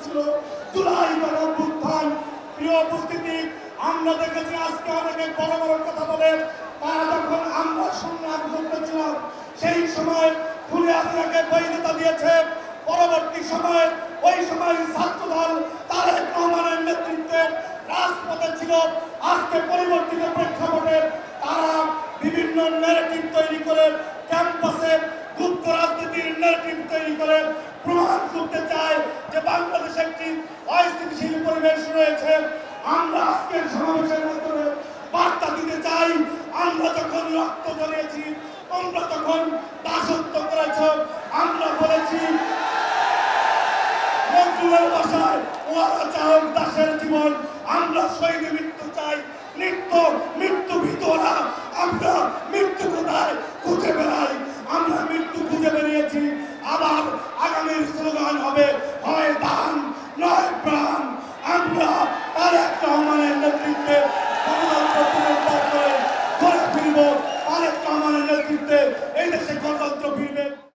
ছিল জুলাই গণঅভ্যুত্থান। প্রিয় উপস্থিতি, আমরা দেখেছি আজকে অনেকে বড় বড় কথা বলে, তারা যখন আমরা সংগ্রাম করতেছিলাম সেই সময় খুনে হাসিনাকে বৈধতা দিয়েছে। পরবর্তী সময়ে ওই সময় ছাত্রদল তারেক রহমানের নেতৃত্বে রাজপথে ছিল। আজকে পরিবর্তিত প্রেক্ষাপটে তারা বিভিন্ন ন্যারেটিভ তৈরি করে ক্যাম্পাসে গুপ্ত রাজনীতির ন্যারেটিভ তৈরি করে প্রমাণ করতে চায় যে বাংলাদেশে একটি অস্থিতিশীল পরিবেশ রয়েছে। আমরা আজকের সমাবেশের মাধ্যমে বার্তা দিতে চাই, আমরা যখন রক্ত ঝরিয়েছি, তোমরা তখন দাসত্ব করেছ। আমরা বলেছি নজরুলের ভাষায়, ওরা চাও দাসের জীবন, আমরা শহীদ মৃত্যু চাই, মৃত্যু ভিতরা। আমরা মৃত্যু কোথায় খুঁজে বেড়াই, আমরা মৃত্যু খুঁজে বেরিয়েছি। আবার আগামীর স্লোগান হবে হয় দান নয় প্রাণ। আমরা তারেক রহমানের নেতৃত্বে গণতন্ত্র পুনরুদ্ধার করে ঘরে ফিরব। তারেক রহমানের নেতৃত্বে